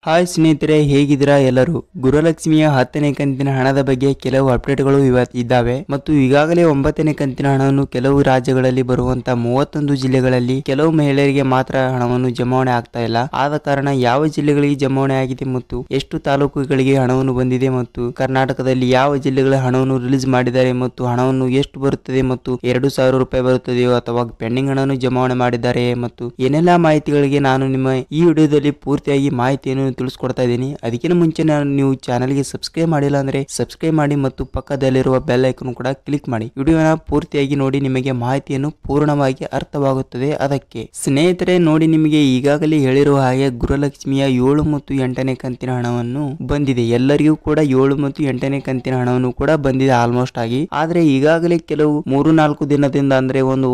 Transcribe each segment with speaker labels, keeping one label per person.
Speaker 1: Hi ಸ್ನೇಹಿತರೆ, ಹೇಗಿದ್ದೀರಾ ಎಲ್ಲರೂ? ಗೃಹಲಕ್ಷ್ಮಿಯ 10ನೇ ಕಂತಿನ ಹಣದ ಬಗ್ಗೆ ಕೆಲವು ಅಪ್ಡೇಟ್ಗಳು ಇದ್ದಾವೆ ಮತ್ತು ಈಗಾಗಲೇ 9ನೇ ಕಂತಿನ ಹಣವನ್ನು ಕೆಲವು ರಾಜ್ಯಗಳಲ್ಲಿ ಬರುವಂತ 31 ಜಿಲ್ಲೆಗಳಲ್ಲಿ ಕೆಲವು ಮಹಿಳೆಯರಿಗೆ ಮಾತ್ರ ಹಣವನ್ನು ಜಮಾವಣೆ ಆಗ್ತಾ ಇಲ್ಲ. ಆದ ಕಾರಣ ಯಾವ ಜಿಲ್ಲೆಗಳಿಗೆ ಜಮಾವಣೆ ಆಗಿದೆ ಮತ್ತು ಎಷ್ಟು ತಾಲೂಕುಗಳಿಗೆ ಹಣವನ್ನು ಬಂದಿದೆ ಮತ್ತು ಕರ್ನಾಟಕದಲ್ಲಿ ಯಾವ ಜಿಲ್ಲೆಗಳ ಹಣವನ್ನು ರಿಲೀಸ್ ಮಾಡಿದ್ದಾರೆ ಮತ್ತು ಹಣವನ್ನು ಎಷ್ಟು ಬರುತ್ತದೆ ಮತ್ತು 2,000 ರೂಪಾಯಿ ಬರುತ್ತದೆಯೋ ಅಥವಾ ಪೆಂಡಿಂಗ್ ಹಣವನ್ನು ಜಮಾವಣೆ ಮಾಡಿದ್ದಾರೆ ಮತ್ತು ಏನೆಲ್ಲಾ ಮಾಹಿತಿಗಳಿಗೆ ನಾನು ನಿಮ್ಮ ಈ ವಿಡಿಯೋದಲ್ಲಿ ಪೂರ್ತಿಯಾಗಿ ಮಾಹಿತಿಯನ್ನು ತಿಳಿಸ್ಕೊಡ್ತಾ ಇದ್ದೀನಿ. ಅದಕ್ಕಿಂತ ಮುಂಚೆ ನೀವು ಚಾನೆಲ್ಗೆ ಸಬ್ಸ್ಕ್ರೈಬ್ ಮಾಡಿಲ್ಲ ಅಂದ್ರೆ ಸಬ್ಸ್ಕ್ರೈಬ್ ಮಾಡಿ ಮತ್ತು ಪಕ್ಕದಲ್ಲಿರುವ ಬೆಲ್ ಐಕಾನ್ ಕೂಡ ಕ್ಲಿಕ್ ಮಾಡಿ. ವಿಡಿಯೋನ ಪೂರ್ತಿಯಾಗಿ ನೋಡಿ, ನಿಮಗೆ ಮಾಹಿತಿಯನ್ನು ಪೂರ್ಣವಾಗಿ ಅರ್ಥವಾಗುತ್ತದೆ. ಅದಕ್ಕೆ ಸ್ನೇಹಿತರೆ ನೋಡಿ, ನಿಮಗೆ ಈಗಾಗಲೇ ಹೇಳಿರುವ ಹಾಗೆ ಗೃಹಲಕ್ಷ್ಮಿಯ 7 ಮತ್ತು 8ನೇ ಕಂತಿನ ಹಣವನ್ನು ಬಂದಿದೆ. ಎಲ್ಲರಿಗೂ ಕೂಡ 7 ಮತ್ತು 8ನೇ ಕಂತಿನ ಹಣವನ್ನು ಕೂಡ ಬಂದಿದೆ ಆಲ್ಮೋಸ್ಟ್ ಆಗಿ. ಆದ್ರೆ ಈಗಾಗಲೇ ಕೆಲವು 3-4 ದಿನದಿಂದ ಅಂದ್ರೆ ಒಂದು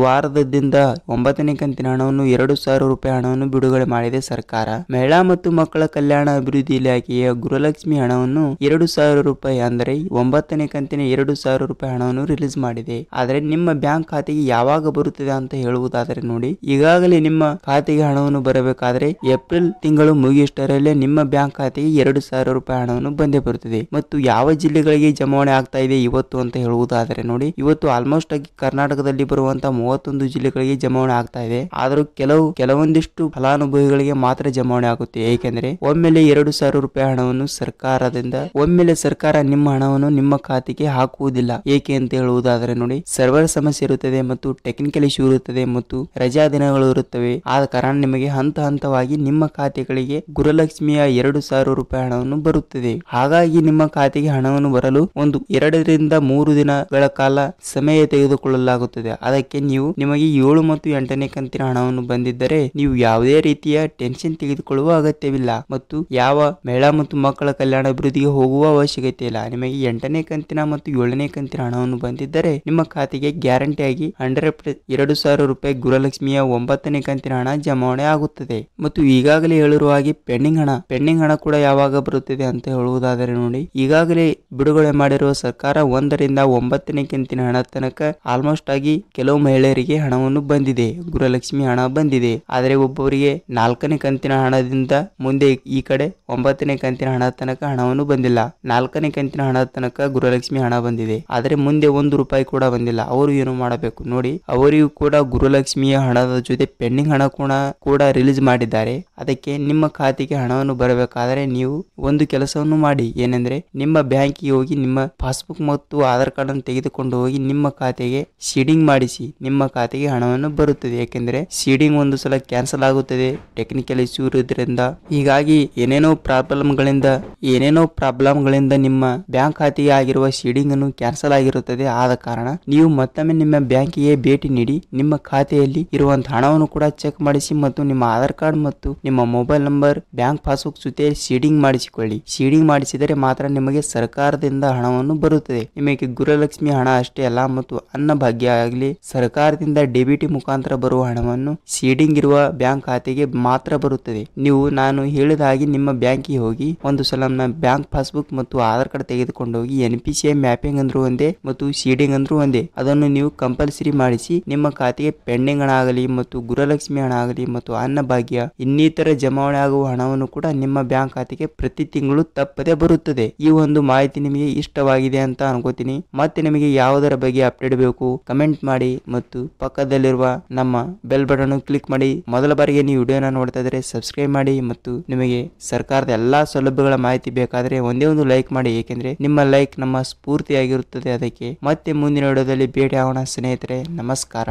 Speaker 1: ವಾರದಿಂದ 9ನೇ ಕಂತಿನ ಹಣವನ್ನು 2,000 ರೂಪಾಯಿ ಹಣವನ್ನು ಬಿಡುಗಡೆ ಮಾಡಿದೆ ಸರ್ಕಾರ. ಮಹಿಳಾ ಮತ್ತು ಮಕ್ಕಳ ಕಲ್ಯಾಣ ಅಭಿವೃದ್ಧಿ ಇಲಾಖೆಯ ಗೃಹಲಕ್ಷ್ಮಿ ಹಣವನ್ನು 2,000 ರೂಪಾಯಿ ಅಂದರೆ 9ನೇ ಕಂತಿನ 2,000 ರೂಪಾಯಿ ಹಣವನ್ನು ರಿಲೀಸ್ ಮಾಡಿದೆ. ಆದ್ರೆ ನಿಮ್ಮ ಬ್ಯಾಂಕ್ ಖಾತೆಗೆ ಯಾವಾಗ ಬರುತ್ತದೆ ಅಂತ ಹೇಳುವುದಾದರೆ ನೋಡಿ, ಈಗಾಗಲೇ ನಿಮ್ಮ ಖಾತೆಗೆ ಹಣವನ್ನು ಬರಬೇಕಾದ್ರೆ ಏಪ್ರಿಲ್ ತಿಂಗಳು ಮುಗಿಯುವಷ್ಟರಲ್ಲೇ ನಿಮ್ಮ ಬ್ಯಾಂಕ್ ಖಾತೆಗೆ 2,000 ರೂಪಾಯಿ ಹಣವನ್ನು ಬಂದೇ ಬರುತ್ತದೆ. ಮತ್ತು ಯಾವ ಜಿಲ್ಲೆಗಳಿಗೆ ಜಮಾವಣೆ ಆಗ್ತಾ ಇದೆ ಇವತ್ತು ಅಂತ ಹೇಳುವುದಾದರೆ ನೋಡಿ, ಇವತ್ತು ಆಲ್ಮೋಸ್ಟ್ ಆಗಿ ಕರ್ನಾಟಕದಲ್ಲಿ ಬರುವಂತಹ 31 ಜಿಲ್ಲೆಗಳಿಗೆ ಜಮಾವಣೆ ಆಗ್ತಾ ಇದೆ. ಆದರೂ ಕೆಲವೊಂದಿಷ್ಟು ಫಲಾನುಭವಿಗಳಿಗೆ ಮಾತ್ರ ಜಮಾವಣೆ ಆಗುತ್ತೆ. ಏಕೆಂದ್ರೆ ಒಮ್ಮೆಲೆ 2,000 ರೂಪಾಯಿ ಹಣವನ್ನು ಒಮ್ಮೆಲೆ ಸರ್ಕಾರ ನಿಮ್ಮ ಹಣವನ್ನು ನಿಮ್ಮ ಖಾತೆಗೆ ಹಾಕುವುದಿಲ್ಲ. ಏಕೆ ಅಂತ ಹೇಳುವುದಾದರೆ ನೋಡಿ, ಸರ್ವರ್ ಸಮಸ್ಯೆ ಇರುತ್ತದೆ ಮತ್ತು ಟೆಕ್ನಿಕಲ್ ಇಶ್ಯೂ ಇರುತ್ತದೆ ಮತ್ತು ರಜಾ ದಿನಗಳು ಇರುತ್ತವೆ. ಆದ ಕಾರಣ ನಿಮಗೆ ಹಂತವಾಗಿ ನಿಮ್ಮ ಖಾತೆಗಳಿಗೆ ಗೃಹಲಕ್ಷ್ಮಿಯ 2,000 ರೂಪಾಯಿ ಹಣವನ್ನು ಬರುತ್ತದೆ. ಹಾಗಾಗಿ ನಿಮ್ಮ ಖಾತೆಗೆ ಹಣವನ್ನು ಬರಲು 2 ರಿಂದ 3 ದಿನಗಳ ಕಾಲ ಸಮಯ ತೆಗೆದುಕೊಳ್ಳಲಾಗುತ್ತದೆ. ಅದಕ್ಕೆ ನಿಮಗೆ 7 ಮತ್ತು 8ನೇ ಕಂತಿನ ಹಣವನ್ನು ಬಂದಿದ್ದರೆ ನೀವು ಯಾವುದೇ ರೀತಿಯ ಟೆನ್ಷನ್ ತೆಗೆದುಕೊಳ್ಳುವ ಅಗತ್ಯವಿಲ್ಲ ಮತ್ತು ಯಾವ ಮಹಿಳಾ ಮತ್ತು ಮಕ್ಕಳ ಕಲ್ಯಾಣ ಅಭಿವೃದ್ಧಿಗೆ ಹೋಗುವ ಅವಶ್ಯಕತೆ ಇಲ್ಲ. ನಿಮಗೆ 8ನೇ ಕಂತಿನ ಮತ್ತು 7ನೇ ಕಂತಿನ ಹಣವನ್ನು ಬಂದಿದ್ದರೆ ನಿಮ್ಮ ಖಾತೆಗೆ ಗ್ಯಾರಂಟಿಯಾಗಿ 2,000 ರೂಪಾಯಿ ಗೃಹಲಕ್ಷ್ಮಿಯ 9ನೇ ಕಂತಿನ ಹಣ ಜಮಾವಣೆ ಆಗುತ್ತದೆ. ಮತ್ತು ಈಗಾಗಲೇ ಹೇಳಿರುವ ಹಾಗೆ ಪೆಂಡಿಂಗ್ ಹಣ ಕೂಡ ಯಾವಾಗ ಬರುತ್ತದೆ ಅಂತ ಹೇಳುವುದಾದರೆ ನೋಡಿ, ಈಗಾಗಲೇ ಬಿಡುಗಡೆ ಮಾಡಿರುವ ಸರ್ಕಾರ 1 ರಿಂದ 9ನೇ ಕಂತಿನ ಹಣ ತನಕ ಆಲ್ಮೋಸ್ಟ್ ಆಗಿ ಕೆಲವು ಮಹಿಳೆಯರಿಗೆ ಹಣವನ್ನು ಬಂದಿದೆ, ಗೃಹಲಕ್ಷ್ಮಿ ಹಣ ಬಂದಿದೆ. ಆದರೆ ಒಬ್ಬೊಬ್ಬರಿಗೆ 4ನೇ ಕಂತಿನ ಹಣದಿಂದ ಮುಂದೆ ಈ ಕಡೆ 9ನೇ ಕಂತಿನ ಹಣ ತನಕ ಹಣವನ್ನು ಬಂದಿಲ್ಲ. 4ನೇ ಕಂತಿನ ಹಣ ತನಕ ಗೃಹಲಕ್ಷ್ಮಿ ಹಣ ಬಂದಿದೆ, ಆದರೆ ಮುಂದೆ 1 ರೂಪಾಯಿ ಕೂಡ ಬಂದಿಲ್ಲ. ಅವರು ಏನು ಮಾಡಬೇಕು ನೋಡಿ, ಅವರಿಗೂ ಕೂಡ ಗೃಹಲಕ್ಷ್ಮಿಯ ಹಣದ ಜೊತೆ ಪೆಂಡಿಂಗ್ ಹಣ ಕೂಡ ರಿಲೀಸ್ ಮಾಡಿದ್ದಾರೆ. ಅದಕ್ಕೆ ನಿಮ್ಮ ಖಾತೆಗೆ ಹಣವನ್ನು ಬರಬೇಕಾದರೆ ನೀವು ಒಂದು ಕೆಲಸವನ್ನು ಮಾಡಿ. ಏನೆಂದ್ರೆ ನಿಮ್ಮ ಬ್ಯಾಂಕಿಗೆ ಹೋಗಿ ನಿಮ್ಮ ಪಾಸ್ಬುಕ್ ಮತ್ತು ಆಧಾರ್ ಕಾರ್ಡ್ ಅನ್ನು ತೆಗೆದುಕೊಂಡು ಹೋಗಿ ನಿಮ್ಮ ಖಾತೆಗೆ ಸೀಡಿಂಗ್ ಮಾಡಿಸಿ. ನಿಮ್ಮ ಖಾತೆಗೆ ಹಣವನ್ನು ಬರುತ್ತದೆ. ಯಾಕೆಂದ್ರೆ ಸೀಡಿಂಗ್ ಒಂದು ಸಲ ಕ್ಯಾನ್ಸಲ್ ಆಗುತ್ತದೆ ಟೆಕ್ನಿಕಲ್ ಇಶ್ಯೂ ಇರೋದ್ರಿಂದ. ಹೀಗಾಗಿ ಏನೇನೋ ಪ್ರಾಬ್ಲಮ್ಗಳಿಂದ ನಿಮ್ಮ ಬ್ಯಾಂಕ್ ಖಾತೆಗೆ ಆಗಿರುವ ಸೀಡಿಂಗ್ ಅನ್ನು ಕ್ಯಾನ್ಸಲ್ ಆಗಿರುತ್ತದೆ. ಆದ ಕಾರಣ ನೀವು ಮತ್ತೊಮ್ಮೆ ನಿಮ್ಮ ಬ್ಯಾಂಕಿಗೆ ಭೇಟಿ ನೀಡಿ ನಿಮ್ಮ ಖಾತೆಯಲ್ಲಿ ಇರುವಂತಹ ಹಣವನ್ನು ಕೂಡ ಚೆಕ್ ಮಾಡಿಸಿ ಮತ್ತು ನಿಮ್ಮ ಆಧಾರ್ ಕಾರ್ಡ್ ಮತ್ತು ನಿಮ್ಮ ಮೊಬೈಲ್ ನಂಬರ್, ಬ್ಯಾಂಕ್ ಪಾಸ್ಬುಕ್ ಜೊತೆ ಸೀಡಿಂಗ್ ಮಾಡಿಸಿಕೊಳ್ಳಿ. ಸೀಡಿಂಗ್ ಮಾಡಿಸಿದರೆ ಮಾತ್ರ ನಿಮಗೆ ಸರ್ಕಾರದಿಂದ ಹಣವನ್ನು ಬರುತ್ತದೆ. ನಿಮಗೆ ಗೃಹಲಕ್ಷ್ಮಿ ಹಣ ಅಷ್ಟೇ ಅಲ್ಲ ಮತ್ತು ಅನ್ನಭಾಗ್ಯ ಆಗಲಿ ಸರ್ಕಾರದಿಂದ ಡಿಬಿಟಿ ಮುಖಾಂತರ ಬರುವ ಹಣವನ್ನು ಸೀಡಿಂಗ್ ಇರುವ ಬ್ಯಾಂಕ್ ಖಾತೆಗೆ ಮಾತ್ರ ಬರುತ್ತದೆ. ನಾನು ಹೇಳಿದ ಹಾಗೆ ನಿಮ್ಮ ಬ್ಯಾಂಕಿಗೆ ಹೋಗಿ ಒಂದು ಸಲ ಬ್ಯಾಂಕ್ ಪಾಸ್ಬುಕ್ ಮತ್ತು ಆಧಾರ್ ಕಾರ್ಡ್ ತೆಗೆದುಕೊಂಡು ಹೋಗಿ NPCI ಮ್ಯಾಪಿಂಗ್ ಅಂದ್ರೂ ಒಂದೇ ಮತ್ತು ಸೀಡಿಂಗ್ ಅಂದ್ರೂ ಒಂದೇ, ಅದನ್ನು ನೀವು ಕಂಪಲ್ಸರಿ ಮಾಡಿಸಿ ನಿಮ್ಮ ಖಾತೆಗೆ ಪೆಂಡಿಂಗ್ ಹಣ ಆಗಲಿ ಮತ್ತು ಗೃಹಲಕ್ಷ್ಮಿ ಹಣ ಆಗಲಿ ಮತ್ತು ಅನ್ನಭಾಗ್ಯ ಇನ್ನಿತರ ಜಮಾವಣೆ ಆಗುವ ಹಣವನ್ನು ಕೂಡ ನಿಮ್ಮ ಬ್ಯಾಂಕ್ ಖಾತೆಗೆ ಪ್ರತಿ ತಿಂಗಳು ತಪ್ಪದೆ ಬರುತ್ತದೆ. ಈ ಒಂದು ಮಾಹಿತಿ ನಿಮಗೆ ಇಷ್ಟವಾಗಿದೆ ಅಂತ ಅನ್ಕೋತೀನಿ. ಮತ್ತೆ ನಿಮಗೆ ಯಾವುದರ ಬಗ್ಗೆ ಅಪ್ಡೇಟ್ ಬೇಕು ಕಮೆಂಟ್ ಮಾಡಿ ಮತ್ತು ಪಕ್ಕದಲ್ಲಿರುವ ನಮ್ಮ ಬೆಲ್ ಬಟನ್ ಕ್ಲಿಕ್ ಮಾಡಿ. ಮೊದಲ ಬಾರಿಗೆ ನೀವು ವಿಡಿಯೋನ ನೋಡ್ತಾ ಇದ್ರೆ ಸಬ್ಸ್ಕ್ರೈಬ್ ಮಾಡಿ ಮತ್ತು ನಿಮಗೆ ಸರ್ಕಾರದ ಎಲ್ಲಾ ಸೌಲಭ್ಯಗಳ ಮಾಹಿತಿ ಬೇಕಾದ್ರೆ ಒಂದೇ ಒಂದು ಲೈಕ್ ಮಾಡಿ. ಏಕೆಂದ್ರೆ ನಿಮ್ಮ ಲೈಕ್ ನಮ್ಮ ಸ್ಫೂರ್ತಿಯಾಗಿರುತ್ತದೆ. ಅದಕ್ಕೆ ಮತ್ತೆ ಮುಂದಿನ ವಿಡಿಯೋದಲ್ಲಿ ಭೇಟಿ ಆಗೋಣ ಸ್ನೇಹಿತರೆ. ನಮಸ್ಕಾರ.